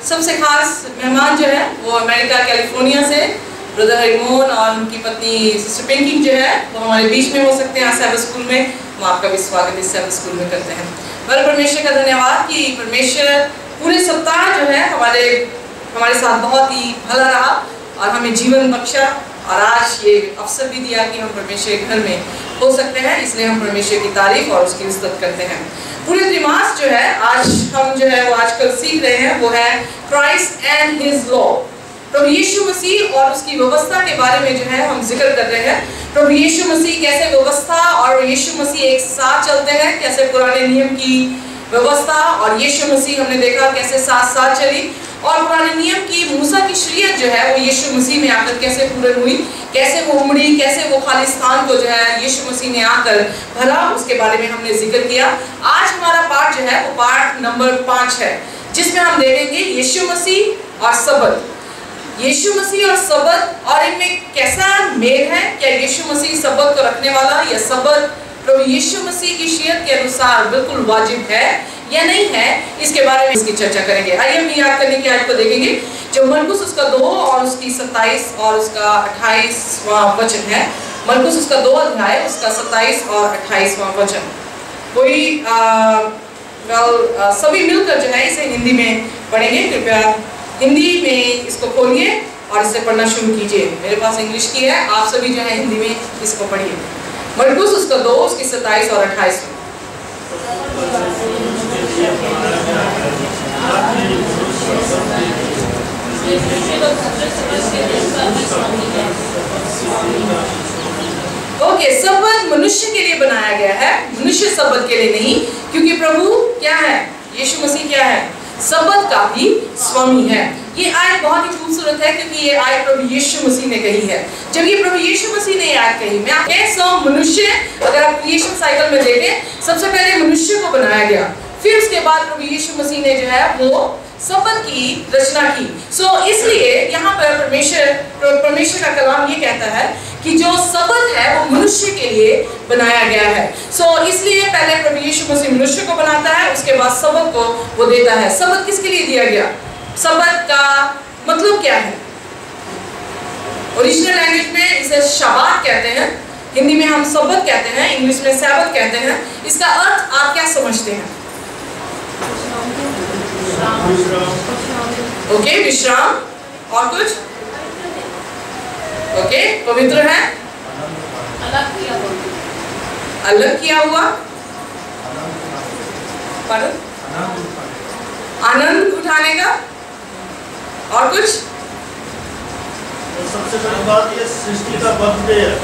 सबसे खास मेहमान जो है वो अमेरिका कैलिफोर्निया से ब्रदर हरिमोहन और उनकी पत्नी सिस्टर पिंकी जो है वो हमारे बीच में हो सकते हैं सैबत स्कूल में। हम आपका भी स्वागत इस सैबत स्कूल में करते हैं। परमेश्वर का धन्यवाद कि परमेश्वर पूरे सप्ताह जो है हमारे साथ बहुत ही भला रहा और हमें जीवन बख्शा और आज ये अवसर भी दिया कि हम परमेश्वर के घर में हो सकते हैं। इसलिए हम परमेश्वर की तारीफ और उसकी इज्जत करते हैं। पूरे त्रिमास जो है आज हम जो है वो आजकल सीख रहे हैं वो है क्राइस्ट एंड हिज लॉ। प्रभु यीशु मसीह और उसकी व्यवस्था के बारे में जो है हम जिक्र कर रहे हैं। प्रभु यीशु मसीह कैसे व्यवस्था और यीशु मसीह एक साथ चलते हैं, कैसे पुराने नियम की व्यवस्था और यीशु मसीह हमने देखा कैसे साथ साथ चली और पुराने नियम की मूसा की शरीयत जो है वो यीशु मसीह में आकर कैसे पूर्ण हुई, कैसे वो उमड़ी, कैसे वो खाली स्थान को जो है यीशु मसीह ने आकर भरा, उसके बारे में हमने जिक्र किया। आज हमारा पाठ जो है वो पाठ नंबर 5 है जिसमें हम देखेंगे यीशु मसीह और सबत। यीशु मसीह और सबत और इनमें कैसा मेल है, क्या यीशु मसीह सबत को रखने वाला या सबत प्रभु यीशु मसीह की शरीयत के अनुसार बिल्कुल वाजिब है या नहीं है, इसके बारे में इसकी चर्चा करेंगे। आइए हम याद करने की आज को देखेंगे जो मरकुस उसका 2 और उसकी 27 और उसका 28वां वचन है। मरकुस उसका 2 अध्याय उसका 27 और 28वां वचन। कोई सभी मिलकर जो है इसे हिंदी में पढ़ेंगे। कृपया हिंदी में इसको खोलिए और इसे पढ़ना शुरू कीजिए। मेरे पास इंग्लिश की है, आप सभी जो है हिंदी में इसको पढ़िए। मरकुस उसका 2 उसकी 27 और 28। ओके, सबत मनुष्य के लिए बनाया गया है, मनुष्य सबत के लिए नहीं, क्योंकि प्रभु क्या है, यीशु मसीह क्या है, सबत का भी स्वामी है। ये आयत बहुत ही खूबसूरत है क्योंकि ये आयत प्रभु यीशु मसीह ने कही है। जब ये प्रभु यीशु मसीह ने आयत कही, मैं मनुष्य, अगर आप क्रिएशन साइकिल में देखें, सबसे पहले मनुष्य को बनाया गया, फिर उसके बाद प्रभु यीशु मसीह ने जो है वो सबत की रचना की। इसलिए यहाँ पर परमेश्वर का कलाम ये कहता है कि जो सबत है वो मनुष्य के लिए बनाया गया है। इसलिए पहले प्रभु यीशु मसीह मनुष्य को बनाता है, उसके बाद सबत को वो देता है। सबत किसके लिए दिया गया? सबत का मतलब क्या है? ओरिजिनल लैंग्वेज में इसे शबात कहते हैं, हिंदी में हम सबत कहते हैं, इंग्लिश में सैबत कहते हैं। इसका अर्थ आप क्या समझते हैं? ओके, विश्राम। और कुछ? ओके, पवित्र है, अलग किया हुआ, आनंद उठाने का। और कुछ? सबसे बड़ी बात ये सृष्टि का बर्थडे है।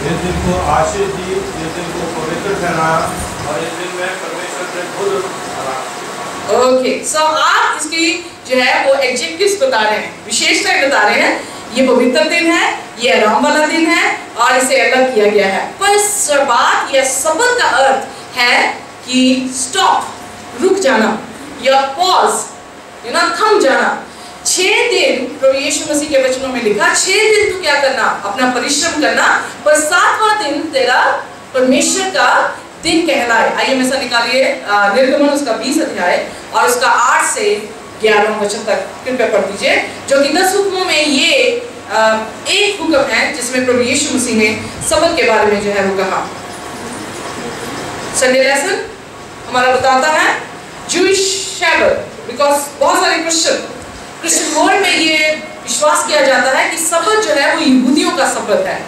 इस दिन को आशीष दी, इस दिन को पवित्र ठहराया और इस दिन में परमेश्वर ने खुद। ओके, आप इसकी जो है वो एडजेक्टिव्स बता रहे हैं, विशेषताएं बता रहे हैं। ये पवित्र दिन है, ये आराम वाला दिन है और इसे अलग किया गया है। पर शबात या सबत का अर्थ है कि स्टॉप, रुक जाना या पॉज, थम जाना। 6 दिन प्रभु यीशु मसीह के वचनों में लिखा, 6 दिन तू क्या करना? अपना परिश्रम करना, पर 7वां दिन तेरा परमेश्वर का दिन कहलाए। आइए में से निकालिए निर्गमन उसका 20 अध्याय और उसका 8 से 11 वचन तक कृपया पढ़ दीजिए, जो कि 10 हुक्मों में ये एक हुक्म है जिसमें प्रभु यीशु मसीह ने सबत के बारे में जो है वो कहा। संडे लेसन हमारा बताता है जूइश शैबत, बिकॉज बहुत सारे क्रिश्चियन वर्ल्ड में ये विश्वास किया जाता है कि सबत जो है वो यहूदियों का सबत है,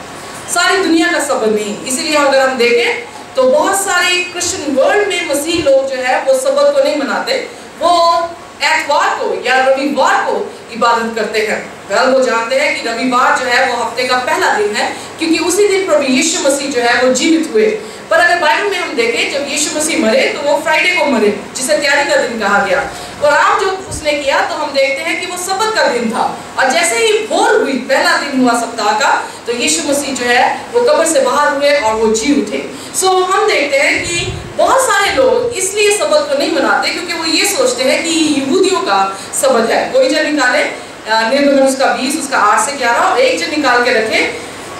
सारी दुनिया का सबत नहीं। इसीलिए अगर हम देखें तो बहुत सारे क्रिश्चियन वर्ल्ड में मसीह लोग जो है वो सबत को नहीं मनाते, वो एतवार को या रविवार को इबादत करते हैं। वो जानते हैं कि रविवार जो है वो हफ्ते का पहला दिन है क्योंकि उसी दिन प्रभु यीशु मसीह जो है वो जीवित हुए। पर अगर बाइबल में हम देखें, जब यीशु मसीह मरे तो वो फ्राइडे को मरे, जिसे त्यारी का दिन कहा गया। और आज जो उसने किया तो हम देखते हैं कि वो सबत का दिन था और जैसे ही भोर हुई, पहला दिन हुआ सप्ताह का, तो यीशु मसीह जो है वो कब्र से बाहर हुए और वो जी उठे। हम देखते हैं कि बहुत सारे लोग इसलिए सबत को नहीं मनाते क्योंकि वो ये सोचते हैं कि यहूदियों का सबत है। कोई जन निकाले निर्गमन उसका 20 उसका 8 से 11 और एक जन निकाल के रखे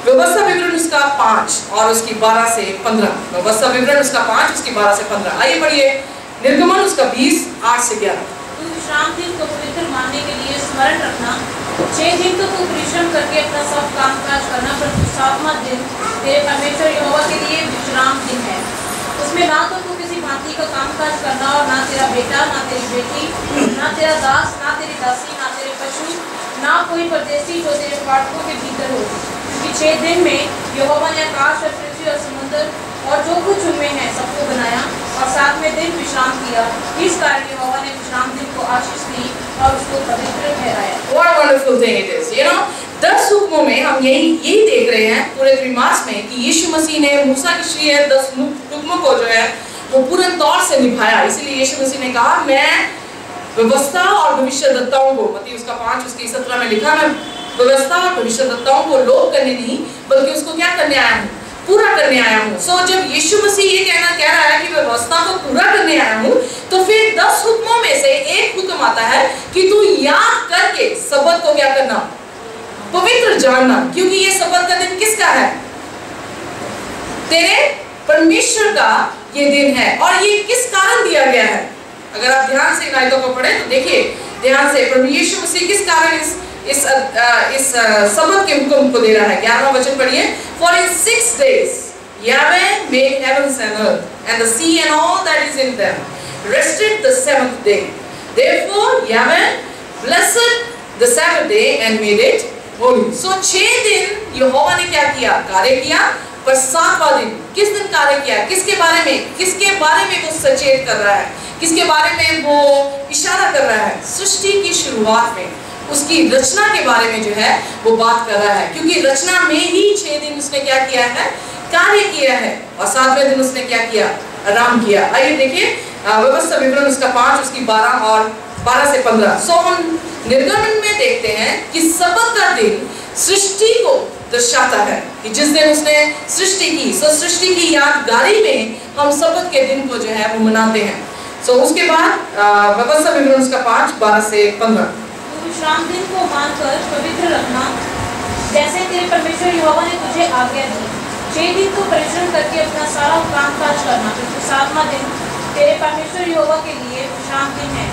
व्यवस्था विवरण उसका 5 और उसकी 12 से 15। व्यवस्था विवरण उसका 5 उसकी 12 से 15। आइए पढ़िए निर्गमन उसका 20 8 से 11। विश्राम दिन को पवित्र मानने के स्मरण रखना, 6 दिन तो तू परिश्रम करके अपना सब काम काज करना, पर 7वां दिन तेरे परमेश्वर यहोवा के लिए विश्राम दिन है। उसमें ना तो तू किसी भांति का काम काज करना, और ना तेरा बेटा, ना तेरी बेटी, ना तेरा दास, ना तेरी दासी, ना तेरे पशु, ना कोई परदेसी जो तेरे फाटकों के भीतर हो। क्योंकि 6 दिन में यहोवा ने आकाश और पृथ्वी और समुद्र और जो कुछ उनमें है सबको बनाया, और 7वें दिन विश्राम किया। इस कारण यहोवा ने विश्राम दिन को आशीष दी और उसको पवित्र ठहराया। What a wonderful thing it is, you know? 10 हुक्मों में हम यही देख रहे हैं पूरे त्रिमास में कि यीशु मसीह ने मूसा की शरीयत 10 हुक्मों को जो है वो पूर्ण तौर से निभाया। इसीलिए यीशु मसीह ने कहा, मैं व्यवस्था और भविष्यद्वक्ताओं को, मत्ती उसका 5 उसके 17 में लिखा, मैं व्यवस्था और भविष्यद्वक्ताओं को लोप करने नहीं बल्कि उसको क्या करने आया हूँ, पूरा करने आया हूँ। सो जब यीशु मसीह ये कह रहा है कि व्यवस्था को पूरा करने आया हूँ, तो फिर 10 हुक्मों में से एक हुक्म आता है कि तू याद करके सबत को क्या करना, पवित्र जानना। क्योंकि ये सबत का दिन किसका है? तेरे परमेश्वर का ये दिन है। और ये किस कारण दिया गया है? अगर आप ध्यान से इन आयतों को पढ़े तो देखिए ध्यान से, प्रभु यीशु मसीह किस कारण इस सबत के हुक्म को दे रहा है। 11वां वचन पढ़िए, For in 6 days Yahweh made heavens and earth and the sea and all that is in them, rested the 7th day. Therefore Yahweh blessed the Sabbath day and made it holy. So 6 दिन यहोवा ने क्या किया? कार्य किया। पर 7वां दिन किस दिन कार्य किया? किसके बारे में वो सचेत कर रहा है? किसके बारे में वो इशारा कर रहा है? सृष्टि की शुरुआत में उसकी रचना के बारे में जो है वो बात कर रहा है। क्योंकि रचना में ही 6 दिन उसने क्या किया है? कार्य किया है। और 7वें दिन उसने क्या किया? आराम किया। आइए देखिए व्यवस्था विवरण उसका 5 उसकी 12 और 12 से 15। सो हम निर्गमन में देखते हैं कि सबत का दिन सृष्टि को दर्शाता है कि जिस दिन उसने सृष्टि की। सो सृष्टि की यादगारी में हम सबत के दिन को जो है वो मनाते हैं। सो उसके बाद व्यवस्था विवरण उसका 5 12 से 15। विश्राम दिन को मानकर पवित्र रखना, जैसे तेरे परमेश्वर यहोवा ने तुझे आज्ञा दी। 6 दिन तो परिश्रम करके अपना सारा काम काज करना, क्योंकि 7वां दिन तेरे परमेश्वर यहोवा के लिए विश्राम दिन है।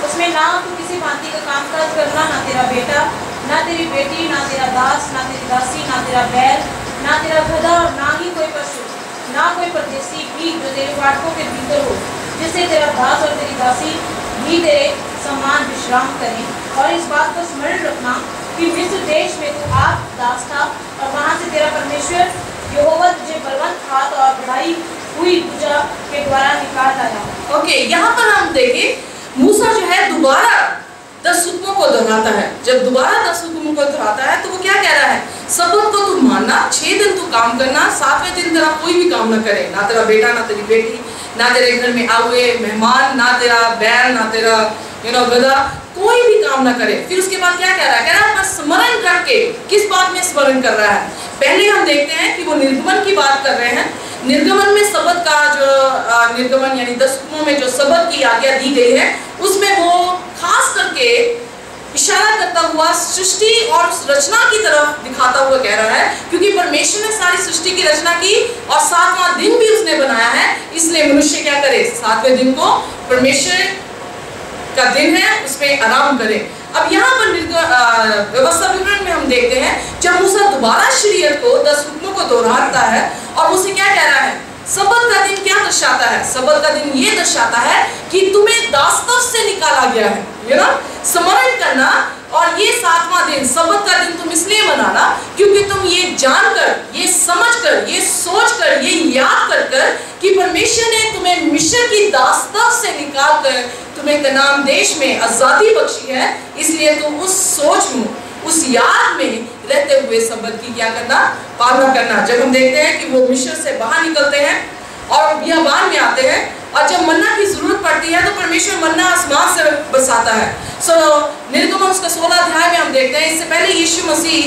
उसमें ना तो किसी भांति का काम काज करना, ना तेरा बेटा, ना तेरी बेटी, ना तेरा दास, ना तेरी दासी, ना तेरा बैल, ना तेरा गधा, और ना ही कोई पशु, ना कोई परदेसी भी जो तेरे फाटकों के भीतर हो, जिससे तेरा दास और तेरी दासी भी तेरे समान विश्राम करें। और इस बात को स्मरण रखना कि मिस्र देश में तू आप दास था, और वहाँ से तेरा परमेश्वर यहोवा तुझे बलवंत हाथ और बढ़ाई हुई भुजा के द्वारा निकाल लाया। ओके, यहाँ पर हम देखें मूसा जो है दोबारा 10 हुक्मों को दोहराता है। जब दोबारा 10 हुक्मों को दोहराता है तो वो क्या कह रहा है? सबत को तू मानना, 6 दिन तू काम करना, 7वें दिन तेरा कोई भी काम ना करे, ना तेरा बेटा, ना तेरी बेटी, ना तेरे घर में आए हुए मेहमान, ना तेरा बैल, ना तेरा गधा, कोई भी काम ना करे। फिर उसके बाद क्या कह रहा है? कह रहा है स्मरण करके। किस बात में स्मरण कर रहा है? पहले हम देखते हैं कि वो निर्गमन की बात कर रहे हैं। निर्गमन में सबत का जो निर्गमन यानी 10 हुक्मों में जो सबत की आज्ञा दी गई है, उसमें वो खास करके इशारा करता हुआ सृष्टि और उस रचना की तरफ दिखाता हुआ कह रहा है, क्योंकि परमेश्वर ने सारी सृष्टि की रचना की और 7वां दिन भी उसने बनाया है। इसलिए मनुष्य क्या करे? 7वें दिन को परमेश्वर का दिन है, उसमें आराम करे। अब यहाँ पर व्यवस्था विवरण में हम देखते हैं जब मूसा दोबारा शरीयत को 10 हुक्मों को दोहराता है और उसे क्या कह रहा है? सबत का दिन क्या दर्शाता है? सबत का दिन ये दर्शाता है कि तुम्हें दासत्व से निकाला गया है, स्मरण करना। और ये 7वां दिन, सबत का दिन तुम इसलिए मनाना क्योंकि तुम ये जानकर, ये समझकर, ये सोचकर, ये याद कर कि परमेश्वर ने तुम्हें मिस्र की दासत्व से निकाल कर तुम्हें कनान देश में आजादी बख्शी है। इसलिए तुम उस सोच में, उस याद में रहते हुए सबत की क्या करना? पालना करना। जब हम देखते हैं कि वो मिस्र से बाहर निकलते हैं और बियाबान में आते हैं, और जब मन्ना की जरूरत पड़ती है तो परमेश्वर मन्ना आसमान से बरसाता है। सो निर्गमन उसका 16 अध्याय में हम देखते हैं। इससे पहले यीशु मसीह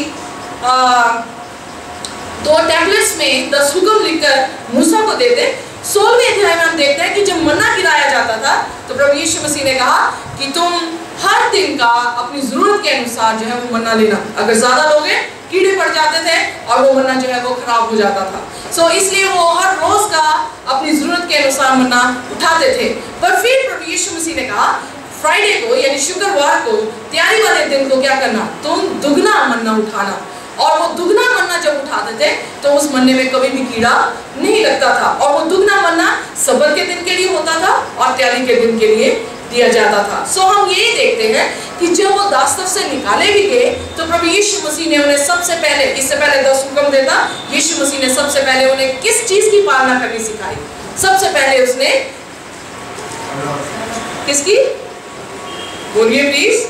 2 टैबलेट्स में 10 हुक्म लिखकर मूसा को देते। 16वें अध्याय में हम देखते हैं कि जब मन्ना गिराया जाता था तो प्रभु यीशु मसीह ने कहा कि तुम हर दिन का अपनी जरूरत के अनुसार जो है वो मन्ना लेना। अगर ज्यादा लोगे कीड़े पड़ जाते थे और वो मन्ना जो है वो खराब हो जाता था। सो इसलिए वो हर रोज का अपनी जरूरत के अनुसार मन्ना उठाते थे। पर फिर प्रभु यीशु मसीह ने कहा फ्राइडे को यानी शुक्रवार को, तैयारी वाले दिन को क्या करना, तुम दुगना मन्ना उठाना। और वो दुगना मन्ना जब उठाते थे तो उस मन्ने में कभी भी कीड़ा नहीं लगता था, और वो दुगना मन्ना सब्त के दिन के लिए होता था और त्यागी के दिन के लिए दिया जाता था। सो हम यही देखते हैं कि जब वो दास्तव से निकाले भी गए तो प्रभु यीशु मसीह ने उन्हें सबसे पहले, इससे पहले 10 हुक्म देता, यीशु मसीह ने सबसे पहले उन्हें किस चीज की पालना करनी सिखाई? सबसे पहले उसने किसकी, बोलिए प्लीज,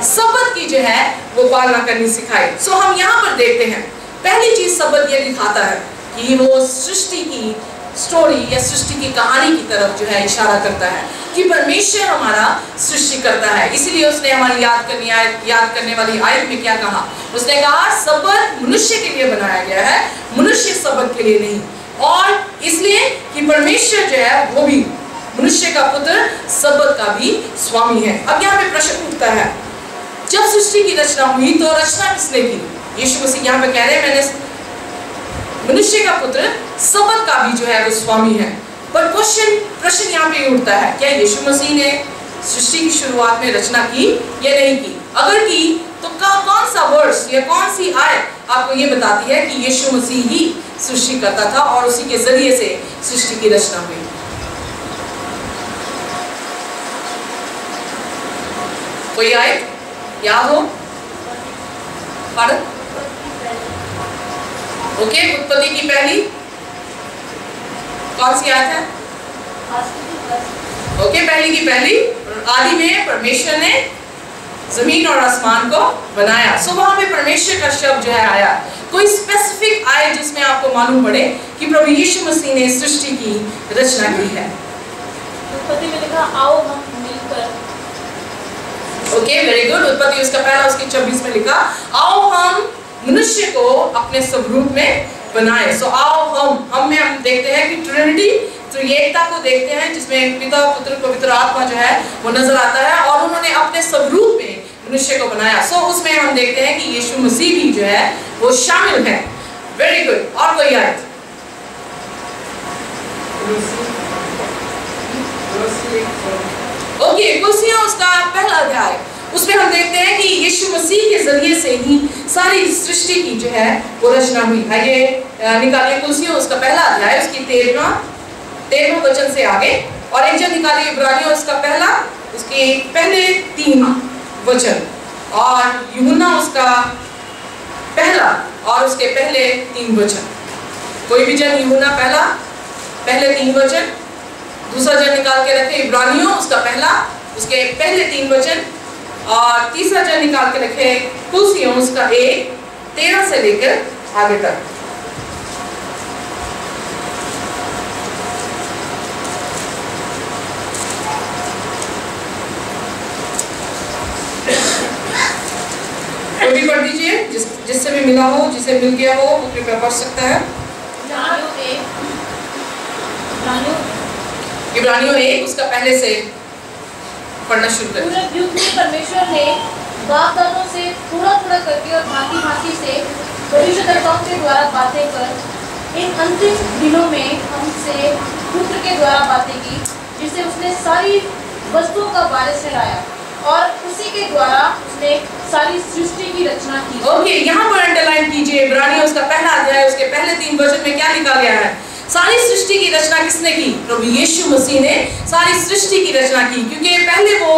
सब्त की जो है वो पालना करनी सिखाई। सो हम यहाँ पर देखते हैं पहली चीज सब्त ये दिखाता है कि वो सृष्टि की स्टोरी या सृष्टि की कहानी की तरफ जो है इशारा करता है कि परमेश्वर हमारा सृष्टि करता है। इसीलिए उसने हमारी याद करने वाली आयत में क्या कहा? उसने कहा सब्त मनुष्य के लिए बनाया गया है, मनुष्य सब्त के लिए नहीं। और इसलिए कि परमेश्वर जो है वो भी मनुष्य का पुत्र, सब्त का भी स्वामी है। अब यहाँ पे प्रश्न उठता है, जब सृष्टि की रचना हुई तो रचना किसने की? यीशु मसीह यहाँ पे कह रहे हैं मैंने मनुष्य का पुत्र, सब्त का भी जो है वो स्वामी है। पर प्रश्न यहाँ पे उठता है, क्या यीशु मसीह ने सृष्टि की शुरुआत में रचना की या नहीं की? अगर की तो कौन सा वर्ष या कौन सी आयत आपको ये बताती है कि यीशु मसीह ही सृष्टि करता था और उसी के जरिए से सृष्टि की रचना हुई? कोई आयत याद हो? ओके, उत्पत्ति की पहली कौन सी आयत है? ओके, पहली की पहली, आदि में परमेश्वर ने जमीन और आसमान को बनाया। सो वहां पे परमेश्वर का शब्द जो है आया। कोई स्पेसिफिक आयत जिसमें आपको मालूम पड़े कि प्रभु यीशु मसीह ने सृष्टि की रचना की है? उत्पत्ति में लिखा आओ हम मिलकर। Okay, very good. उत्पत्ति उसका पहला, उसकी 26 में लिखा आओ हम मनुष्य को अपने स्वरूप में बनाए। सो आओ हम में हम देखते हैं कि ट्रिनिटी, तो एकता को देखते हैं जिसमें पिता, पुत्र, पवित्र आत्मा जो है वो नजर आता है, और उन्होंने अपने स्वरूप में मनुष्य को बनाया। सो उसमें हम देखते हैं कि यीशु मसीह भी जो है वो शामिल है। Very good. और कोई आयत? ओके, कुर्सियों उसका पहला अध्याय, उसमें हम देखते हैं कि यीशु मसीह के जरिए से ही सारी सृष्टि की जो है वो रचना हुई। आइए निकालिए कुर्सियों उसका पहला अध्याय, उसकी 13वां वचन से आगे, और एक जन निकालिए इब्रानियों उसका पहला, उसके पहले 3 वचन, और यूहन्ना उसका पहला और उसके पहले 3 वचन। कोई भी जन यूहन्ना पहले 3 वचन, दूसरा जन निकाल के रखे इब्रानियों उसका पहला, उसके पहले 3 वचन, और तीसरा जन निकाल के रखे कुलसियों उसका 1:13 से लेकर आगे तक। कोई भी पढ़ दीजिए, जिससे भी मिला हो, जिसे मिल गया हो वो कृपया पढ़ सकता है। इब्रानियों 1 उसका पहले से पढ़ना शुरू करें। पूरे युग में परमेश्वर ने बाप दादों से थोड़ा करके और भांति से भविष्यद्वक्ताओं के द्वारा बातें कर इन अंतिम दिनों में हमसे पुत्र के द्वारा बातें की, जिससे उसने सारी वस्तुओं का वारिस ठहराया और उसी के द्वारा उसने सारी सृष्टि की रचना की। ओके, यहाँ पर अंडरलाइन कीजिए, इब्रानियों उसका पहला अध्याय उसके पहले 3 वचन में क्या लिखा गया है? सारी सृष्टि की रचना किसने की? प्रभु यीशु मसीह ने सारी सृष्टि की रचना की, क्योंकि पहले वो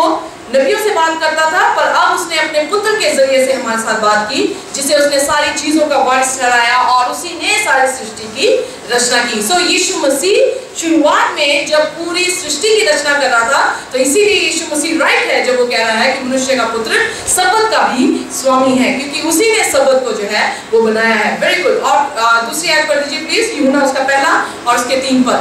नबियों से बात करता था, पर अब उसने अपने पुत्र के जरिए से हमारे साथ बात की, जिसे उसने सारी चीजों का वारिस ठहराया और उसी ने सारी सृष्टि की रचना की। सो यीशु मसीह शुरुआत में जब पूरी सृष्टि की रचना कर रहा था, तो इसीलिए यीशु मसीह राइट है जब वो कह रहा है कि मनुष्य का पुत्र सब्त का भी स्वामी है, क्योंकि उसी ने सब्त को जो है वो बनाया है। Very good. और दूसरी आयत पढ़ दीजिए प्लीज, यूहन्ना उसका पहला और उसके 3 पद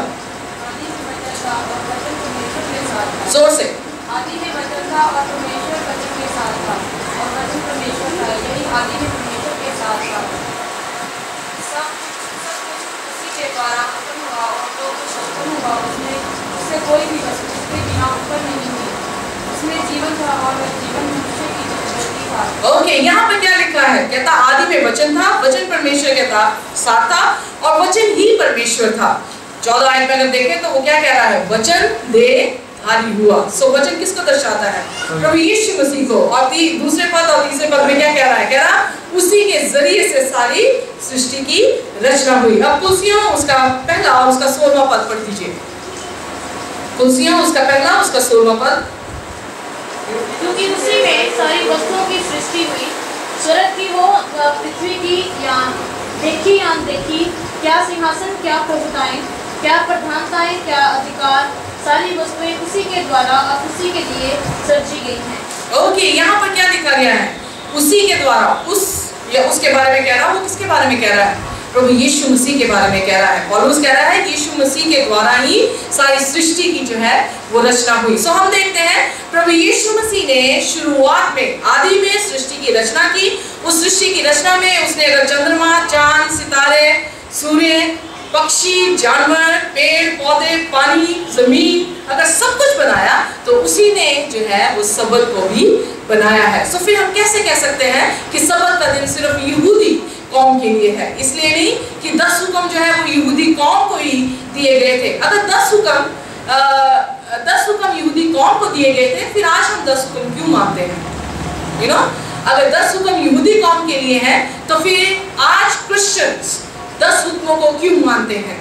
जोर से। आदि में वचन था और परमेश्वर वचन के साथ था और वचन परमेश्वर था, यही आदि में परमेश्वर के साथ था। सब कुछ उसी के द्वारा उत्पन्न हुआ और जो कुछ उत्पन्न हुआ उससे कोई भी वस्तु उसके बिना उत्पन्न नहीं हुई। उसमें जीवन था और वह जीवन मनुष्य की जीवन था। ओके, यहाँ पे क्या लिखा है? कहता आदि में वचन था, वचन परमेश्वर के साथ था और वचन ही परमेश्वर था। 14 आयत में अगर देखें तो वो क्या कह रहा है? वचन देहधारी हुआ। सो वचन किसको दर्शाता है? प्रभु यीशु मसीह को। और दूसरे पद सारी सृष्टि की रचना हुई। अब कुलसियों उसका पहला और उसका 16वां पद पढ़ दीजिए। कुलसियों उसका पहला उसका 16वां पद। क्योंकि उसी में सारी वस्तुओं की सृष्टि हुई, स्वर्ग की हो पृथ्वी की या देखी या अनदेखी, क्या सिंहासन, क्या प्रभुताएं, क्या प्रधानताएं, क्या अधिकार, सारी वस्तुएं उसी के द्वारा और उसी के लिए सृजी गई हैं। ओके, यहाँ पर क्या लिखा गया है? उसी के द्वारा, उस या उसके बारे में कह रहा है। वो किसके बारे में कह रहा है? प्रभु यीशु मसीह के बारे में कह रहा है। पौलुस कह रहा है यीशु मसीह के द्वारा ही सारी सृष्टि की जो है वो रचना हुई। सो हम देखते हैं प्रभु यीशु मसीह ने शुरुआत में आदि में सृष्टि की रचना की। उस सृष्टि की रचना में उसने अगर चंद्रमा, चांद, सितारे, सूर्य, पक्षी, जानवर, पेड़ पौधे, पानी, जमीन, अगर सब कुछ बनाया तो उसी ने जो है वो सबत को भी बनाया है। सो फिर हम कैसे कह सकते हैं कि सबत का दिन सिर्फ यहूदी कौम के लिए है? इसलिए नहीं कि 10 हुक्म जो है वो यहूदी कौम को ही दिए गए थे। अगर 10 हुक्म यहूदी कौम को दिए गए थे, फिर आज हम 10 हुक्म क्यों मानते हैं? यू नो, अगर 10 हुक्म यहूदी कौम के लिए हैं तो फिर आज क्रिश्चियंस 10 हुक्मों को क्यों मानते हैं?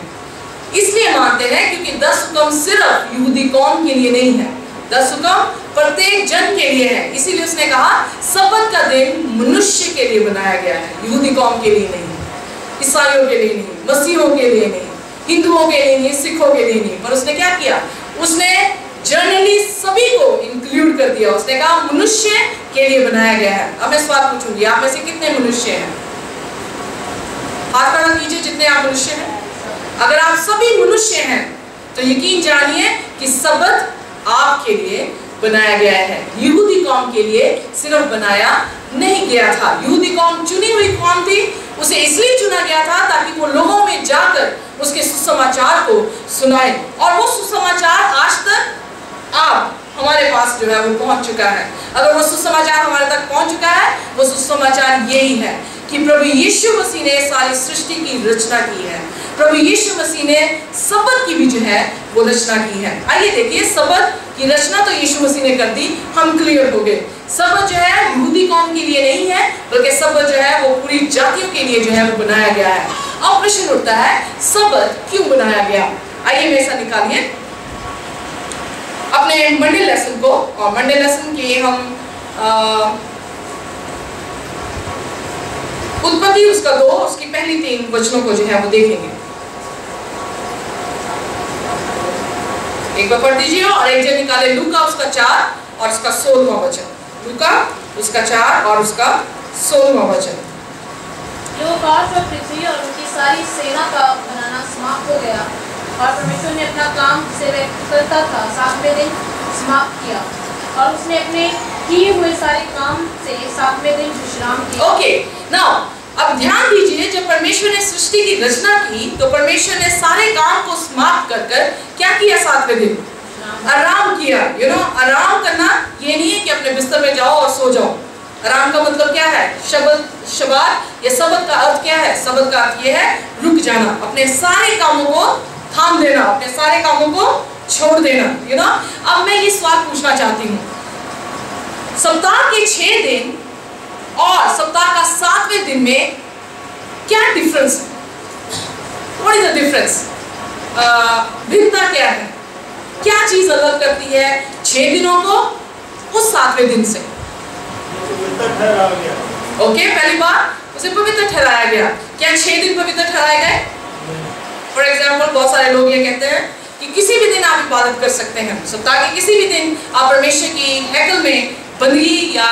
इसलिए मानते हैं क्योंकि 10 हुक्म सिर्फ यहूदी कौम के लिए नहीं है, 10 हुक्म प्रत्येक जन के लिए है। इसीलिए उसने कहा सबत का दिन मनुष्य के लिए बनाया गया है, यहूदी कौम के लिए नहीं, ईसाइयों के लिए नहीं, मसीहों के लिए नहीं, हिंदुओं के लिए नहीं, सिखों के लिए नहीं। पर उसने क्या किया? उसने जनरली सभी को इंक्लूड कर दिया। उसने कहा मनुष्य के लिए बनाया गया है। अब मैं सवाल पूछूंगी, आप में से कितने मनुष्य हैं? हाथ खड़ा कीजिए जितने आप मनुष्य हैं। अगर आप सभी मनुष्य हैं तो यकीन जानिए कि सबत आपके लिए बनाया गया है, यहूदी कौम के लिए सिर्फ बनाया नहीं गया था। यहूदी कौम चुनी हुई कौम थी, उसे इसलिए चुना गया था ताकि वो लोगों में जाकर उसके सुसमाचार को सुनाए। और वो सुसमाचार आज तक आप हमारे पास जो है वो पहुंच चुका है। अगर वो सुसमाचार हमारे तक पहुंच चुका है, वो सुसमाचार यही है कि प्रभु यीशु मसीह ने सारी सृष्टि की रचना की है। प्रभु यीशु मसीह ने सबत की भी जो है वो रचना की है। आइए देखिए, सबत की रचना तो यीशु मसीह ने कर दी, हम क्लियर हो गए। सबत जो है यहूदी कौम के लिए नहीं है, बल्कि सबत जो है वो पूरी जातियों के लिए जो है वो बनाया गया है। अब प्रश्न उठता है सबत क्यों बनाया गया? आइए मेरे साथ निकालिए अपने मंडे लेसन को, और मंडे लेसन के हम उत्पत्ति उसका 2 उसकी पहली 3 वचनों को जो है वो देखेंगे। एक बार पढ़ दीजिए और एक जन निकाले लूका उसका 4 और उसका 16वां वचन। लूका उसका 4 और उसका 16वां वचन। जो आकाश और पृथ्वी और उनकी सारी सेना का बनाना समाप्त हो गया और परमेश्वर ने अपना काम जिसे वह करता था 7वें दिन समाप्त किया और उसने अपने किए हुए सारे काम से 7वें दिन विश्राम किया। ओके, नाउ अब ध्यान दीजिए, जब परमेश्वर ने सृष्टि की रचना की तो परमेश्वर ने सारे काम को समाप्त कर क्या किया? 7वें दिन आराम किया। यू नो, आराम करना ये नहीं है कि अपने बिस्तर में जाओ और सो जाओ। आराम का मतलब क्या है? शबात या सबत का अर्थ क्या है? सबत का अर्थ ये है रुक जाना, अपने सारे कामों को थाम देना, अपने सारे कामों को छोड़ देना। यू नो, अब मैं ये सवाल पूछना चाहती हूँ, सप्ताह के 6 दिन और सप्ताह का 7वें दिन में क्या डिफरेंस है? What is the difference? भिन्नता क्या है? क्या चीज अलग करती है 6 दिनों को उस 7वें दिन से? ओके, पहली बार उसे पवित्र ठहराया गया। क्या 6 दिन पवित्र ठहराए गए? फॉर एग्जाम्पल, बहुत सारे लोग ये कहते हैं कि किसी भी दिन आप इबादत कर सकते हैं, सप्ताह के किसी भी दिन आप परमेश्वर की हैकल में बंदगी या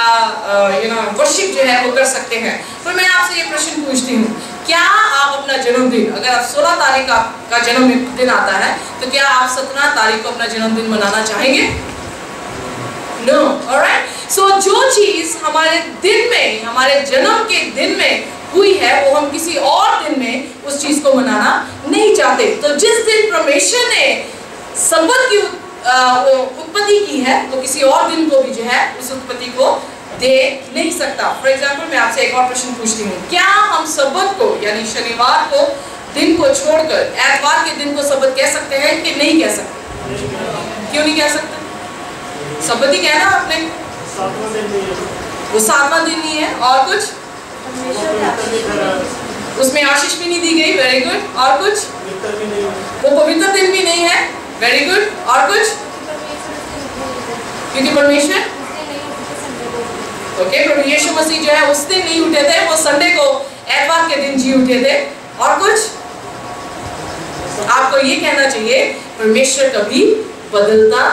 वर्शिप जो है वो कर सकते हैं। पर मैं आपसे ये प्रश्न पूछती हूँ, क्या आप अपना जन्मदिन, अगर आप 16 तारीख का जन्मदिन आता है तो क्या आप 17 तारीख को अपना जन्मदिन मनाना चाहेंगे? नो। ऑलराइट, सो जो चीज हमारे दिन में, हमारे जन्म के दिन में हुई है वो हम किसी और दिन में उस चीज को मनाना नहीं चाहते। तो जिस दिन परमेश्वर ने सबत की उत्पत्ति की है तो किसी और दिन को भी जो है उस उत्पत्ति को दे नहीं सकता। फॉर एग्जाम्पल, मैं आपसे एक और प्रश्न पूछती हूँ, क्या हम सबत को यानी शनिवार को दिन को छोड़कर एतवार के दिन को सबत कह सकते हैं कि नहीं कह सकते? क्यों नहीं कह सकते? सबत ही कहना आपने, वो 7वां दिन नहीं है। और कुछ परमेश्वर ने आशीष दी। उसमें आशीष भी नहीं दी गई, वेरी गुड। और कुछ? पवित्र भी नहीं है। वो पवित्र दिन भी नहीं है, वेरी गुड। और कुछ? क्योंकि परमेश्वर ओके, प्रभु यीशु मसीह जो है उस दिन नहीं उठे थे, वो संडे को एतवार के दिन जी उठे थे। और कुछ? आपको ये कहना चाहिए परमेश्वर कभी बदलता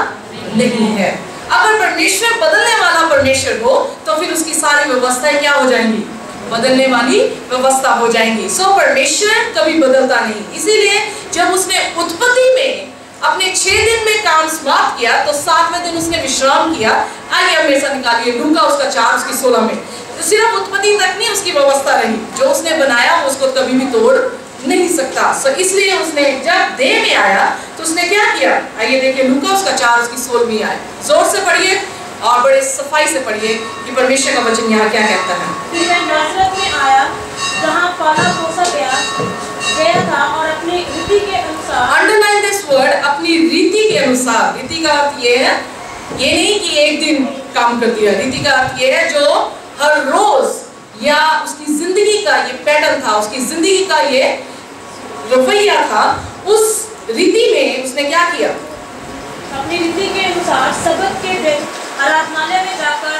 नहीं है। अगर परमेश्वर बदलने वाला परमेश्वर हो तो फिर उसकी सारी व्यवस्थाएं क्या हो जाएंगी? बदलने वाली व्यवस्था हो जाएंगी। सो परमेश्वर कभी बदलता नहीं। इसीलिए जब उसने उत्पत्ति में अपने 6 दिन में काम समाप्त किया तो 7वें दिन उसने विश्राम किया। आइए अब मेरे साथ निकालिए लूका उसका 4 उसकी 16 में। तो सिर्फ उत्पत्ति तक नहीं उसकी व्यवस्था रही, जो उसने बनाया उसको कभी भी तोड़ नहीं सकता। सो इसलिए उसने जब देह में आया तो उसने क्या किया? आइए देखिए लूका उसका 4 उसकी 16 आए, जोर से पढ़िए और बड़े सफाई से पढ़िए कि परमेश्वर का वचन यहाँ क्या कहता है। फिर वह नासरत में आया जहाँ पाला पोसा गया था और अपनी रीति के अनुसार, अंडरलाइन दिस वर्ड, अपनी रीति के अनुसार। रीति का अर्थ ये है, ये नहीं कि एक दिन काम कर दिया। रीति का अर्थ ये है जो हर रोज या उसकी जिंदगी का ये पैटर्न था, उसकी जिंदगी का ये रवैया था, उस रीति में उसने क्या किया? अपनी रीति के अनुसार सबत के दिन आराधनालय में जाकर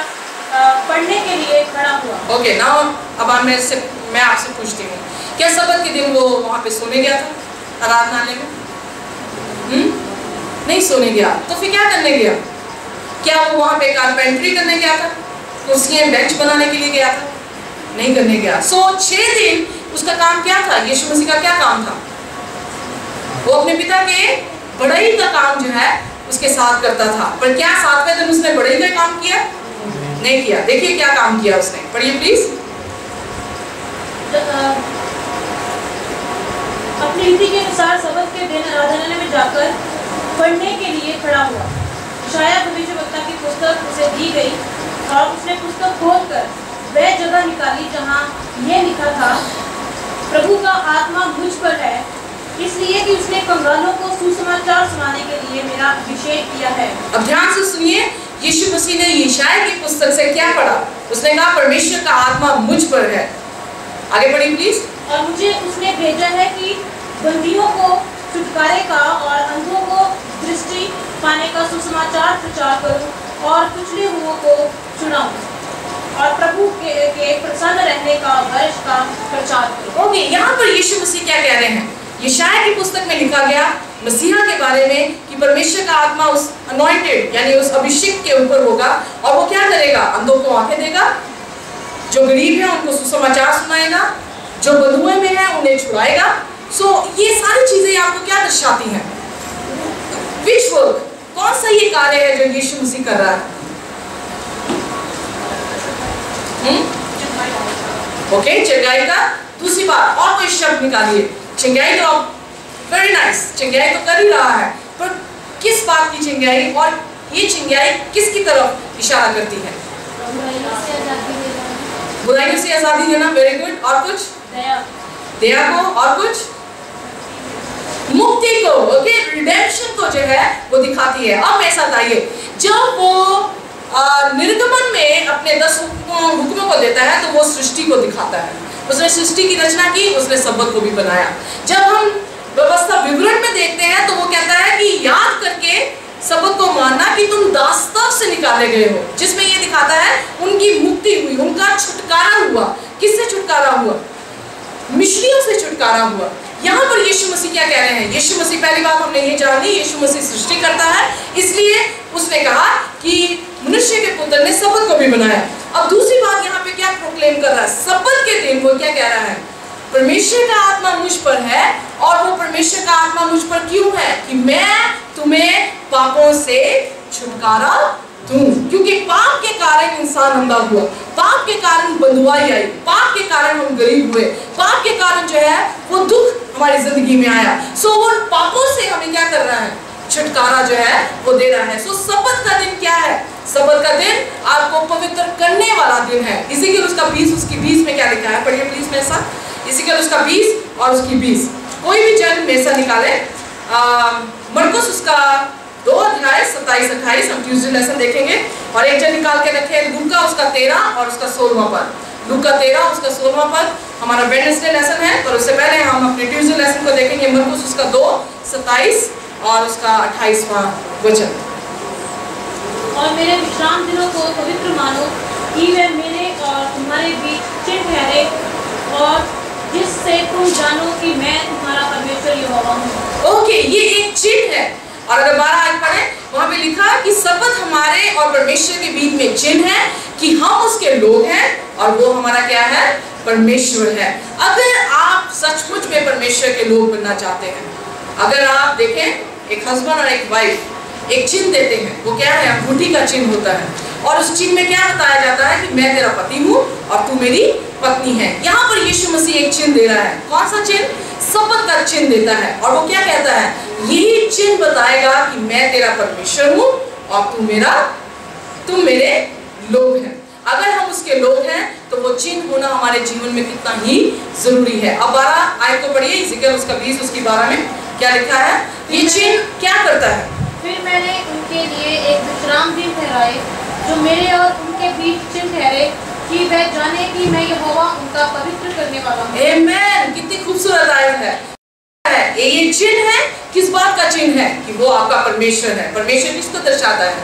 पढ़ने के लिए खड़ा हुआ। ओके, नाउ अब मैं आपसे पूछती हूँ, क्या सबत के दिन वो वहाँ पे सोने गया था आराधनालय में? नहीं सोने गया। तो फिर क्या करने गया? क्या वो वहाँ पे कारपेंटरी करने गया था? कुर्सियाँ बेंच बनाने के लिए गया था? नहीं करने गया। सो 6 दिन उसका काम क्या था? यीशु मसीह का क्या काम था? वो अपने पिता के बढ़ई का काम जो है उसके साथ करता था। पर क्या 7वें दिन उसने बढ़ई का काम किया? नहीं किया। देखिए क्या काम किया उसने, पढ़िए प्लीज। अपनी रीति के अनुसार सबत के दिन आराधनालय में जाकर पढ़ने के लिए खड़ा हुआ। शायद भविष्यवक्ता की पुस्तक उसे दी गई और उसने पुस्तक खोलकर वह जगह निकाली जहाँ यह लिखा था, प्रभु का आत्मा मुझ पर है, इसलिए कि उसने कंगालों को सुसमाचार सुनाने के लिए मेरा अभिषेक किया है। अब ध्यान से सुनिए, यीशु मसीह ने यशायाह की पुस्तक से क्या पढ़ा? उसने कहा परमेश्वर का आत्मा मुझ पर है। आगे पढ़िए प्लीज। और मुझे उसने भेजा है कि बंदियों को छुटकारे का और अंधों को दृष्टि पाने का सुसमाचार प्रचार करूं और कुचले हुओं को चुनाऊं और प्रभु के प्रसन्न रहने का वर्ष का प्रचार करूं। ओके, यहाँ पर यीशु मसीह क्या कह रहे हैं? यशायाह की पुस्तक में लिखा गया मसीहा के बारे में कि परमेश्वर का आत्मा उस अनॉइंटेड यानी उस अभिषेक के ऊपर होगा और वो क्या करेगा? अंधों को आंखें देगा, जो गरीब है उनको सुसमाचार सुनाएगा, जो बंधुए में है उन्हें छुड़ाएगा। सो ये सारी चीजें आपको क्या दर्शाती हैं? विच वर्क, कौन सा ये कार्य है जो यीशु मसीह कर रहा है? ओके, चंगाई का। दूसरी बात, और कोई शब्द निकालिए। चंगाई तो वेरी नाइस, चंगाई तो कर ही रहा है, पर किस बात की चंगाई? और ये चंगाई किसकी तरफ इशारा करती है? बुराइयों से आजादी देना, वेरी गुड। और कुछ? दया को। और कुछ? मुक्ति को। ओके, रिडेम्पशन को जो है वो दिखाती है। अब मेरे साथ आइए, जब वो निर्गमन में अपने 10 हुक्मों को देता है तो वो सृष्टि को दिखाता है। उसने सृष्टि की रचना की, उसने सबत को भी बनाया। जब हम व्यवस्था विवरण में देखते हैं तो वो कहता है कि याद करके सबत को मानना कि तुम दासत्व से निकाले गए हो, जिसमें ये दिखाता है उनकी मुक्ति हुई, उनका छुटकारा हुआ। किससे छुटकारा हुआ? मिस्रियों से छुटकारा हुआ। यहाँ पर यीशु मसीह क्या कह रहे हैं? यीशु मसीह, पहली बात हमने ये जान ली, यीशु मसीह सृष्टि करता है, इसलिए उसने कहा कि मनुष्य के पुत्र ने सबत को भी बनाया। अब दूसरी बात यहाँ पे क्या प्रोक्लेम कर रहा है? सबत के दिन वो क्या कह रहा है? परमेश्वर का आत्मा मुझ पर है। और वो परमेश्वर का आत्मा मुझ पर क्यों है? कि मैं तुम्हें पापों से छुटकारा दूं। क्योंकि पाप के कारण इंसान अंधा हुआ, पाप के कारण बंधुआई आई, पाप के कारण हम गरीब हुए, पाप के कारण जो है वो दुख हमारी जिंदगी में आया। सो वो पापों से हमें क्या कर रहा है? छुटकारा जो है वो दे रहा है। सो सबत का दिन क्या है? सबत का दिन आपको पवित्र करने वाला दिन है। इसीलिए उसका 20 उसकी 20 में क्या लिखा है? पढ़िए प्लीज मेरे साथ। इसीलिए उसका 20 और उसकी 20 कोई भी जन में से निकाले। मरकुस उसका 2 अध्याय 27-28 हम ट्यूसडे लेसन देखेंगे, और एक जन निकाल के रखे लूका उसका 13 और उसका 16वां पद। लूका 13 उसका 16वां पद हमारा वेडनेसडे लेसन है, पर उससे पहले हम अपने ट्यूसडे लेसन को देखेंगे मरकुस उसका 2:27 और उसका 28वां वचन। और मेरे विश्राम दिनों को पवित्र मानो कि वे मेरे और तुम्हारे बीच चिन्ह ठहरे, और जिससे तुम जानो कि मैं तुम्हारा परमेश्वर यहोवा हूँ। ओके, ये एक चिन्ह है। और अगर 12 आयत पढ़े वहां पे लिखा कि सबत हमारे और परमेश्वर के बीच में चिन्ह है कि हम उसके लोग हैं और वो हमारा क्या है, परमेश्वर है। अगर आप सचमुच में परमेश्वर के लोग बनना चाहते हैं, अगर आप देखें एक हस्बैंड और एक वाइफ एक चिन्ह देते हैं, वो क्या है, अंगूठी का चिन्ह होता है, और उस चिन्ह में क्या बताया जाता है कि मैं तेरा पति हूँ और तू मेरी पत्नी है। यहाँ पर यीशु मसीह एक चिन्ह दे रहा है। कौन सा चिन्ह? शपथ का चिन्ह देता है, और वो क्या कहता है, यही चिन्ह बताएगा कि मैं तेरा परमेश्वर हूँ और तुम मेरे लोग हैं। अगर हम उसके लोग हैं तो वो चिन्ह होना हमारे जीवन में कितना ही जरूरी है। अब 12 आयत को पढ़िए, इज़ेकियल उसका 20 उसकी 12 में क्या लिखा है, ये चिन्ह क्या करता है? फिर मैंने उनके लिए एक विश्राम दिन ठहराए जो मेरे और उनके बीच चिन्ह ठहरे, कि वह जाने कि मैं यहोवा उनका पवित्र करने वाला हूँ। आमीन। कितनी खूबसूरत आयत है। ये चिन्ह है, किस बात का चिन्ह है? कि वो आपका परमेश्वर है। परमेश्वर किसको दर्शाता है?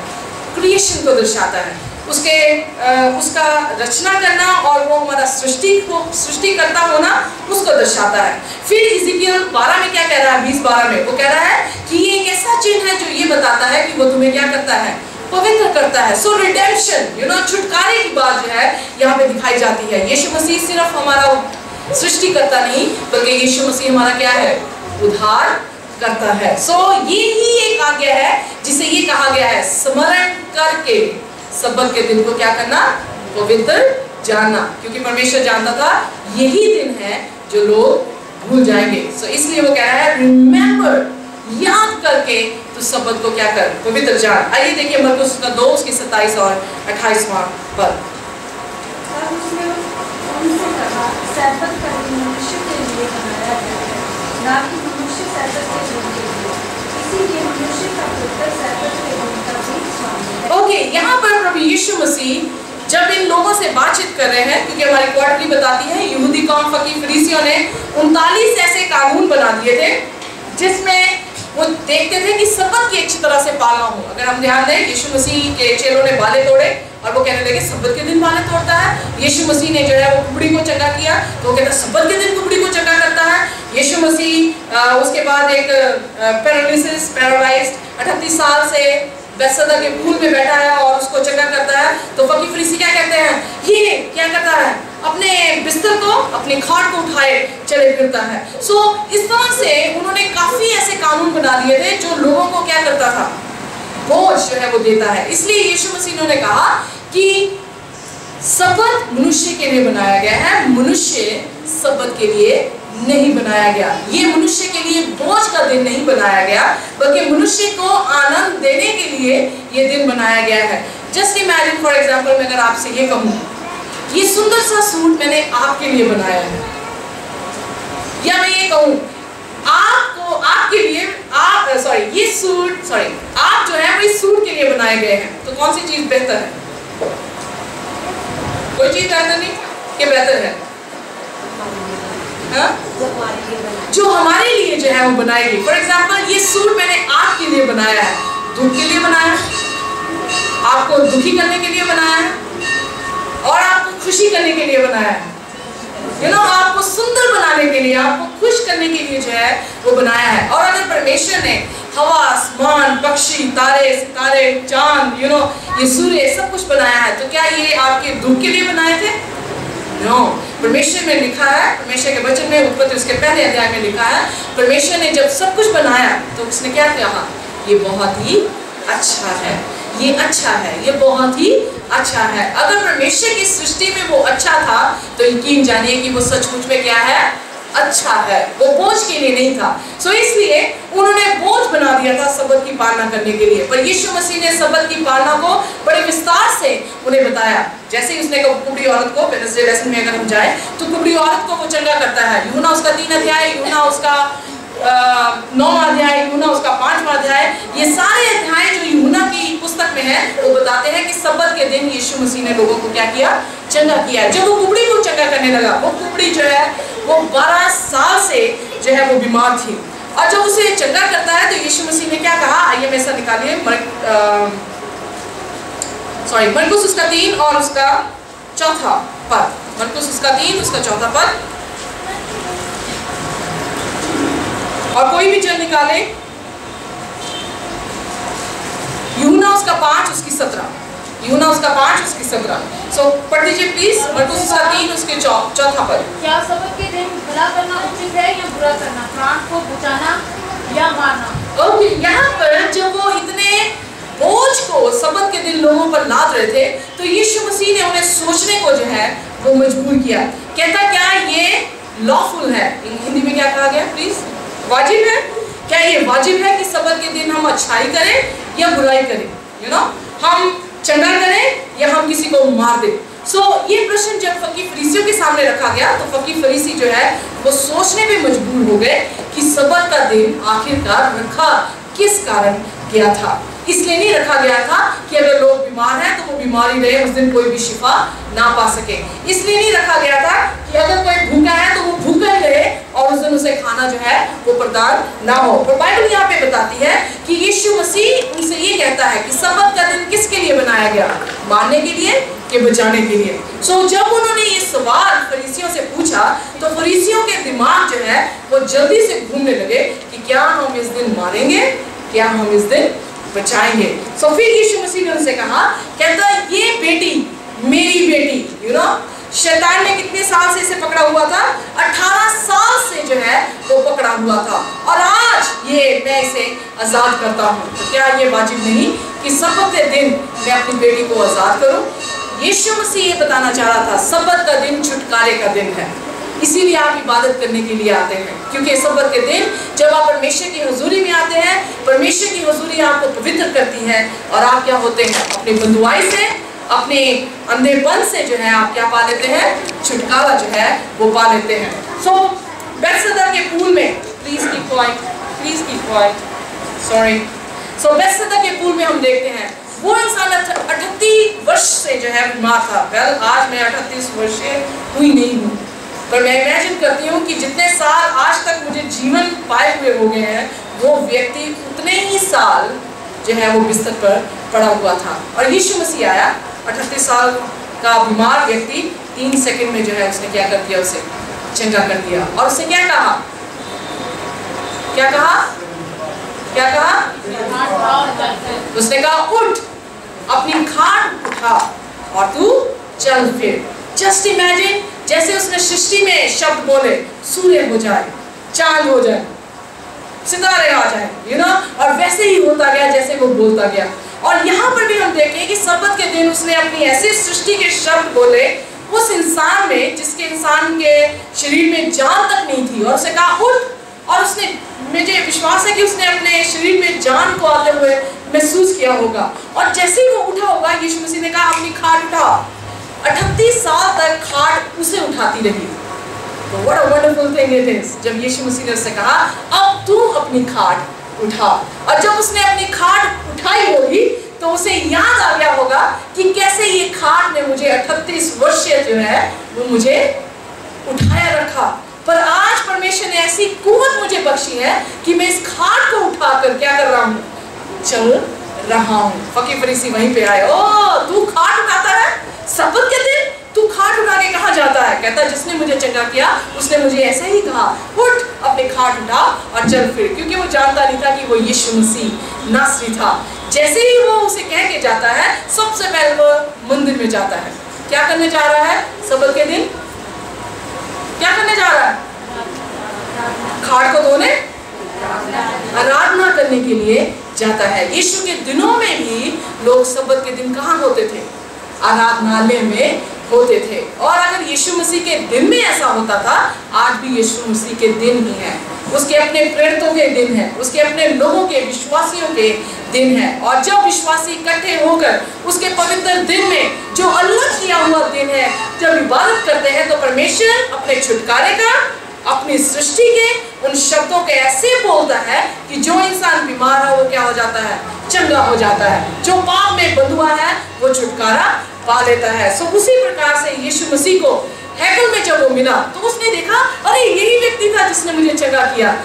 क्रिएशन को दर्शाता है, उसका रचना करना, और वो हमारा सृष्टिकर्ता होना उसको दर्शाता है। फिर इज़ेकियल 12 में क्या कह रहा है, 20:12 में वो कह रहा है कि ये एक ऐसा चिन्ह है जो ये बताता है कि वो तुम्हें क्या करता है, पवित्र करता है। सो रिडेम्पशन, छुटकारे की बात जो है यहाँ पे दिखाई जाती है। यीशु मसीह सिर्फ हमारा सृष्टिकर्ता नहीं, बल्कि यीशु मसीह हमारा क्या है, उद्धार करता है। सो ये ही एक आज्ञा है जिसे ये कहा गया है, स्मरण करके सब्बत के दिन को क्या करना, पवित्र जानना, क्योंकि परमेश्वर जानता था यही दिन है जो लोग भूल जाएंगे। सो इसलिए वो कह रहा है रिमेम्बर, याद करके तो सब्बत को क्या कर, पवित्र जान। आइए देखिए मरकुस का 2 उसकी 27 और 28वां पद। सब्बत का दिन मनुष्य के लिए बनाया गया है, ना कि मनुष्य सब्बत के दिन के लिए, इसीलिए मनुष्य का पुत्र सब्बत के दिन का भी स्वामी है। ओके, यहाँ पर प्रभु यीशु मसीह जब इन लोगों से बातचीत कर रहे हैं, क्योंकि हमारी क्वार्टरली बताती है यहूदी कौम फकीह फरीसियों ने 39 ऐसे कानून बना दिए थे जिसमें वो देखते थे कि सब्बत की अच्छी तरह से पालना हो। अगर हम ध्यान दें, यीशु मसीह के चेलों ने बाले तोड़े और वो कहने लगे सब्बत के दिन बाले तोड़ता है। यीशु मसीह ने जो है वो कुबड़ी को चंगा किया तो वो कहता है सब्बत के दिन कुबड़ी को चंगा करता है। यीशु मसीह उसके बाद एक पैरालाइज्ड 38 साल से बैतसैदा के पूल में बैठा है और उसको चंगा करता है, तो फकीह फरीसी क्या कहते हैं, ये क्या करता है, अपने बिस्तर को, अपनी खाट को उठाए चले फिरता है। सो इस तरह से उन्होंने काफी ऐसे कानून बना दिए थे जो लोगों को क्या करता था, बोझ जो है वो देता है। इसलिए यीशु मसीह ने कहा कि सब्बत मनुष्य के लिए बनाया गया है, मनुष्य सब्बत के लिए नहीं बनाया गया। ये मनुष्य के लिए बोझ का दिन नहीं बनाया गया, बल्कि मनुष्य को आनंद देने के लिए ये दिन बनाया गया है। जस्ट इमेजिन, फॉर एग्जाम्पल, मैं अगर आपसे ये कहूँ ये सुंदर सा सूट मैंने आपके लिए बनाया है, या मैं ये कहूँ आपके लिए ये सूट आप जो है वो इस सूट के लिए बनाए गए हैं, तो कौन सी चीज बेहतर है? कोई चीज बेहतर नहीं कि बेहतर है? हाँ? जो हमारे लिए जो है वो बनाएगी। फॉर एग्जाम्पल, ये सूट मैंने आपके लिए बनाया है, दुख के लिए बनाया है, आपको दुखी करने के लिए बनाया है और आपको खुशी करने के लिए बनाया है। आपको सुंदर बनाने के लिए, आपको खुश करने के लिए जो है वो बनाया है। और अगर परमेश्वर ने हवा, आसमान, पक्षी, तारे, सितारे, चांद, ये सूर्य सब कुछ बनाया है, तो क्या ये आपके दुख के लिए बनाए थे? नो। परमेश्वर में लिखा है, परमेश्वर के वचन में उत्पत्ति उसके पहले अध्याय में लिखा है, परमेश्वर ने जब सब कुछ बनाया तो उसने क्या कहा, ये बहुत ही अच्छा है, ये अच्छा है, ये बहुत ही अच्छा है। अगर परमेश्वर की सृष्टि में वो अच्छा था तो यकीन जानिए कि वो सचमुच में क्या है, अच्छा है, वो बोझ के लिए नहीं था। सो इसलिए उन्होंने बोझ बना दिया था सब्बत की पालना करने के लिए। पर यीशु मसीह ने सब्बत की पालना को बड़े विस्तार से उन्हें बताया। जैसे ही उसने कुबड़ी औरत को, वेडनेसडे लेसन में अगर हम जाए तो कुबड़ी औरत को वो चंगा करता है। यूहन्ना उसका 3 अध्याय, यूहन्ना उसका 9वां अध्याय, यूहन्ना उसका 5वां अध्याय, ये सारे अध्याय जो यूहन्ना की पुस्तक में है वो बताते हैं कि सब्बत के दिन यीशु मसीह ने लोगों को क्या किया, चंगा किया। जब वो कुबड़ी को चंगा करने लगा, वो कुबड़ी जो है वो 12 साल से जो है वो बीमार थी, और जब उसे चंगा करता है तो यीशु मसीह ने क्या कहा, आइए मैं ऐसा निकालिए, मरकुस उसका 3 और उसका 4 पद, मरकुस उसका 3 उसका 4 पद, और कोई भी चल निकाले, यूहन्ना उसका 5 उसकी 17, यूहन्ना उसका 5 उसकी 17। सो पढ़ दीजिए प्लीज, मरकुस उसका 3 उसके 4 पद। क्या सब्त के दिन भला करना उचित है या बुरा करना, प्राण को बचाना या मारना? ओके, यहाँ पर जब वो इतने बोझ को सब्त के दिन लोगों पर लाद रहे थे तो यीशु मसीह ने उन्हें सोचने को जो है वो मजबूर किया। कहता क्या ये लॉफुल है, हिंदी में क्या कहा गया प्लीज, वाजिब है? क्या ये वाजिब है कि सब्त के दिन हम अच्छाई करें या बुराई करें, यू नो, हम चंगा करें या हम किसी को मार दें? ये प्रश्न जब फकीह फरीसियों के सामने रखा गया तो फकीह फरीसी जो है वो सोचने में मजबूर हो गए कि सब्त का दिन आखिरकार रखा किस कारण गया था। इसलिए नहीं रखा गया था कि अगर लोग बीमार हैं तो वो बीमारी रहे, उस दिन कोई भी शिफा ना पा सके। इसलिए नहीं रखा गया था कि अगर कोई भूखा है तो वो भूखा ही रहे और उस दिन उसे खाना जो है वो प्रदान ना हो। पर बाइबल यहाँ पे बताती है कि यीशु मसीह उनसे ये कहता है कि सब्त का दिन किसके लिए बनाया गया, मारने के लिए कि बचाने के लिए। जब उन्होंने ये सवाल फरीसियों से पूछा तो फरीसियों के दिमाग जो है वो जल्दी से घूमने लगे कि क्या हम इस दिन मारेंगे, क्या हम इस दिन बचाएंगे। फिर यीशु मसीह ने उनसे कहा, कहता ये बेटी मेरी बेटी, यू नो, शैतान ने कितने साल से इसे पकड़ा हुआ था, 18 साल से जो है वो पकड़ा हुआ था, और आज ये मैं इसे आजाद करता हूँ। तो क्या ये वाजिब नहीं कि सब्त के दिन मैं अपनी बेटी को आजाद करूँ? यीशु मसीह ये बताना चाह रहा था सब्त का दिन छुटकारे का दिन है, इसीलिए आप इबादत करने के लिए आते हैं, क्योंकि सब्त के दिन जब आप परमेश्वर की हुजूरी में आते हैं, परमेश्वर की हुजूरी आपको पवित्र करती है और आप क्या होते हैं, अपनी बंधुआई से, अपने अंधेपन से जो है आप क्या पा लेते हैं, छुटकारा जो है वो पा लेते हैं। बेथसदा के पूल में, प्लीज कीप क्वाइट, सॉरी। बेथसदा के पूल में हम देखते हैं वो इंसान 38 वर्ष से जो है बीमार था। आज मैं 38 वर्ष हुई नहीं हूँ, पर मैं इमेजिन करती हूँ कि जितने साल आज तक मुझे जीवन पाए हुए हो गए हैं, वो व्यक्ति उतने ही साल जो है वो बिस्तर पर पड़ा हुआ था, और यीशु मसीह आया, 38 साल का बीमार व्यक्ति 3 सेकंड में जो है उसने क्या कर दिया, उसे चंगा कर दिया। और उसने क्या कहा, क्या कहा, क्या कहा? उसने कहा उठ, अपनी खाट उठा और तू चल फिर। जस्ट इमेजिन, जैसे उसने सृष्टि में शब्द बोले, सूर्य हो जाए, चांद हो जाए, सितारे आ जाए, यू नो, और वैसे ही होता गया जैसे वो बोलता गया। और यहाँ पर भी हम देखें कि सब्त के दिन उसने अपनी ऐसी सृष्टि के शब्द बोले उस इंसान में जिसके इंसान के शरीर में जान तक नहीं थी, और उसे कहा उठ, और उसने, मुझे विश्वास है कि उसने अपने शरीर में जान को आते हुए महसूस किया होगा, और जैसे ही वो उठा होगा यीशु मसीह ने कहा अपनी खाट उठा। 38 साल तक खाट उसे उठाती रही। तो what a wonderful thing it is, जब यीशु मसीह ने उससे कहा अब तू अपनी खाट उठा, और जब उसने अपनी खाट उठाई होगी तो उसे याद आ गया होगा कि कैसे ये खाट ने मुझे 38 वर्ष जो है वो मुझे उठाया रखा, पर आज परमेश्वर ने ऐसी कुव्वत मुझे बख्शी है कि मैं इस खाट को उठाकर क्या कर रहा हूँ, चल रहा हूँ। फकीह फरीसी वहीं पे आए, ओ तू खाट उठाता है सब्त के दिन, तू खाट उठा के कहाँ जाता है? कहता जिसने मुझे चंगा किया उसने मुझे ऐसे ही कहा उठ, अपने खाट उठा और चल फिर, क्योंकि वो जानता नहीं था कि वो यीशु मसीह नासरी था। जैसे ही वो उसे कह के जाता है, सबसे पहले वो मंदिर में जाता है। क्या करने जा रहा है सब्त के दिन? क्या करने जा रहा है? खाट को धोने, आराधना करने के लिए जाता है। यीशु के दिनों में भी लोग सब्त के दिन कहाँ होते थे? आराधनालय में होते थे। और अगर यीशु मसीह के दिन में ऐसा होता था, आज भी यीशु मसीह के दिन ही है, उसके अपने प्रेरितों के दिन है, उसके अपने लोगों के, विश्वासियों के दिन है। और जब विश्वासी इकट्ठे होकर उसके पवित्र दिन में, जो अलग किया हुआ दिन है, जब इबादत करते हैं तो परमेश्वर अपने छुटकारे का, अपनी सृष्टि के उन शब्दों के ऐसे बोलता है कि जो इंसान बीमार है वो क्या हो जाता है, चंगा हो जाता है। जो पाप में बंध हुआ है वो छुटकारा पा लेता है। सो उसी प्रकार से यीशु मसीह को हैकल में जब वो मिला तो उसने देखा, अरे यही व्यक्ति था जिसने मुझे चंगा किया।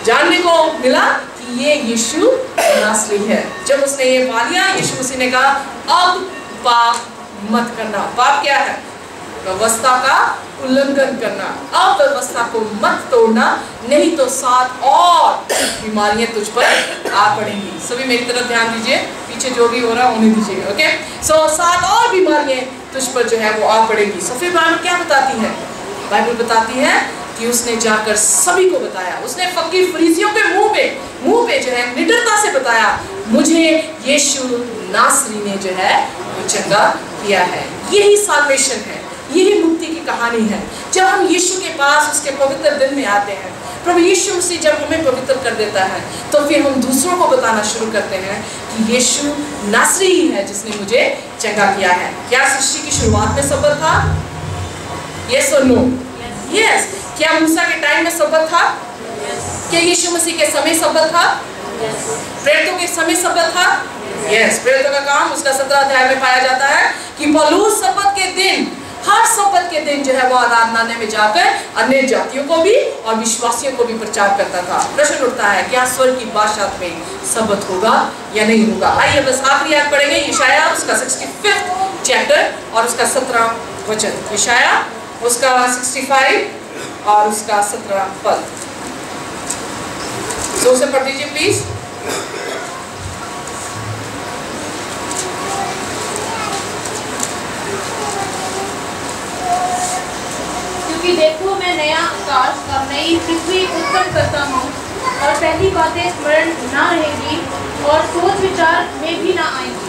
जानने को मिला कि ये यीशु नासरी है। जब उसने ये पा लिया, यीशु मसीह ने कहा अब पाप मत करना। पाप क्या है? व्यवस्था का उल्लंघन करना। अब व्यवस्था को मत तोड़ना, नहीं तो 7 और बीमारियां तुझ पर आ पड़ेंगी। सभी मेरी तरफ ध्यान दीजिए, पीछे जो भी हो रहा है उन्हें दीजिए। ओके, सो 7 और बीमारियां तुझ पर जो है वो आ पड़ेगी। सो फिर बाइबल क्या बताती है? बाइबल बताती है कि उसने जाकर सभी को बताया। उसने फकीर फरीसियों के मुंह पे जो है निडरता से बताया, मुझे यीशु नासरी ने जो है वो चंगा किया है। यही साल्वेशन है, यही मुक्ति की कहानी है। जब हम यीशु के पास उसके पवित्र दिन में आते हैं, प्रभु यीशु मसीह जब हमें पवित्र कर देता है, तो फिर हम दूसरों को बताना शुरू करते हैं कि यीशु नासरी ही है जिसने मुझे चंगा किया है। क्या सृष्टि की शुरुआत में सबत था? यस और नो? यस। क्या मूसा के टाइम में सबत था? क्या यीशु मसीह के समय सबत था? प्रेरितों के समय सबत था? यस। प्रेरितों का काम उसका 17 अध्याय में पाया जाता है कि पौलुस सबत के दिन, हर सबत के दिन जो है वो आराधनालय में जाकर अन्य जातियों को भी और विश्वासियों को भी प्रचार करता था। प्रश्न उठता है, क्या स्वर्ग की बादशाह में सबत होगा या नहीं होगा? आइए बस आखिरी आयत पढ़ेंगे, यशाया उसका 65 चैप्टर और उसका 17 वचन। यशाया उसका 65 और उसका 17 पद। जोर से पढ़ दीजिए प्लीज। क्योंकि देखो मैं नया आकाश और नई पृथ्वी उत्पन्न करता हूँ, और पहली बातें स्मरण ना रहेगी और सोच विचार में भी ना आएंगी।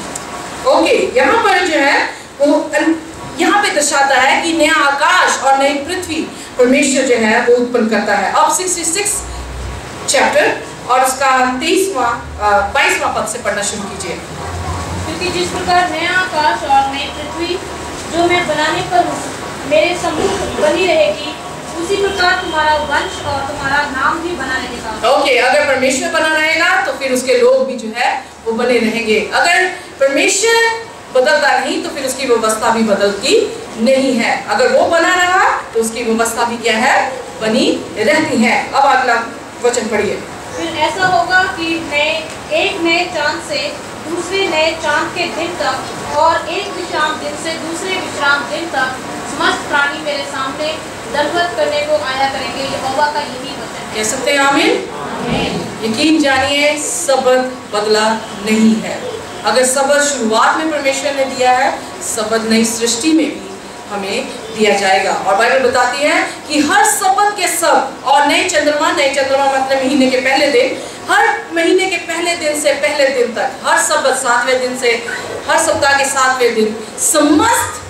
ओके, यहाँ पर जो है वो यहाँ पे दर्शाता है कि नया आकाश और नई पृथ्वी परमेश्वर जो है वो उत्पन्न करता है। अब 66 चैप्टर और उसका 22वां पद से पढ़ना शुरू कीजिए। क्योंकि जिस प्रकार नया आकाश और नई पृथ्वी जो मैं बनाने पर हूँ मेरे सम्मुख बनी रहेगी, उसी प्रकार तुम्हारा वंश और तुम्हारा नाम भी बना रहेगा। ओके, अगर परमेश्वर बना रहेगा तो फिर उसके लोग भी जो है वो बने रहेंगे। अगर परमेश्वर बदलता नहीं तो फिर उसकी व्यवस्था भी बदलती नहीं है। अगर वो बना रहा तो उसकी व्यवस्था भी क्या है, बनी रहती है। अब अगला वचन पढ़िए। फिर ऐसा होगा कि एक नए चांद से दूसरे नए चांद के दिन तक और एक विश्राम दिन से दूसरे विश्राम दिन तक समस्त प्राणी मेरे सामने दंडवत करने को आया करेंगे। यहोवा का यही वचन है। कह सकते हैं आमीन? यकीन जानिए, सबत बदला नहीं है। अगर सबत शुरुआत में परमेश्वर ने दिया है, सबत नई सृष्टि में भी हमें दिया जाएगा। और बाइबल बताती है कि हर सबत के सब और नए चंद्रमा मतलब महीने के पहले दिन, हर महीने के पहले दिन से पहले दिन तक, हर सबत 7वें दिन से हर सप्ताह के 7वें दिन समस्त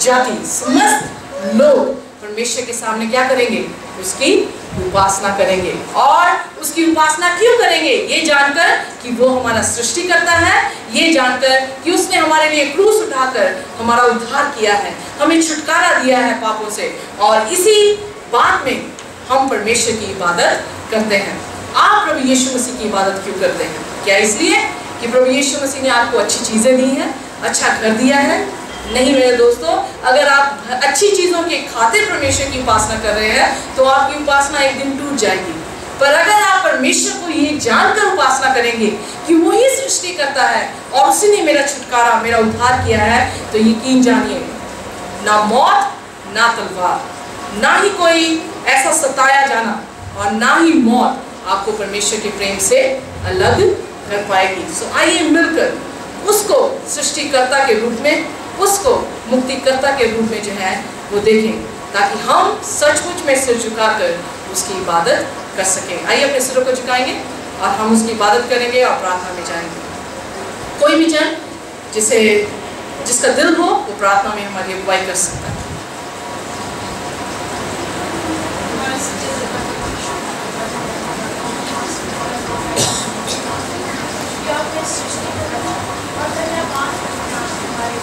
जाति, समस्त लोग परमेश्वर के सामने क्या करेंगे? उसकी उपासना करेंगे। और उसकी उपासना क्यों करेंगे? ये जानकर कि वो हमारा सृष्टि करता है, ये जानकर कि उसने हमारे लिए क्रूस उठाकर हमारा उद्धार किया है, हमें छुटकारा दिया है पापों से। और इसी बात में हम परमेश्वर की इबादत करते हैं। आप प्रभु यीशु मसीह की इबादत क्यों करते हैं? क्या इसलिए कि प्रभु यीशु मसीह ने आपको अच्छी चीजें दी हैं, अच्छा घर दिया है? नहीं मेरे दोस्तों, अगर आप अच्छी चीजों के खातिर परमेश्वर की उपासना कर रहे हैं तो आपकी उपासना एक दिन टूट जाएगी। पर अगर आप परमेश्वर को ये जानकर उपासना करेंगे कि वही सृष्टि करता है और उसी ने मेरा छुटकारा, मेरा उद्धार किया है, तो यकीन जानिए, ना मौत, ना तलवार, ना ही कोई ऐसा सताया जाना और ना ही मौत आपको परमेश्वर के प्रेम से अलग कर पाएगी। सो आइए मिलकर उसको सृष्टिकर्ता के रूप में, उसको मुक्तिकर्ता के रूप में जो है वो देखें, ताकि हम सचमुच में सिर झुकाकर उसकी इबादत कर सकें। आइए अपने सिरों को झुकाएंगे और हम उसकी इबादत करेंगे और प्रार्थना में जाएंगे। कोई भी जन जिसका दिल हो वो प्रार्थना में हमारी अगुवाई कर सकता है। सृष्टि और धन्यवाद हमारे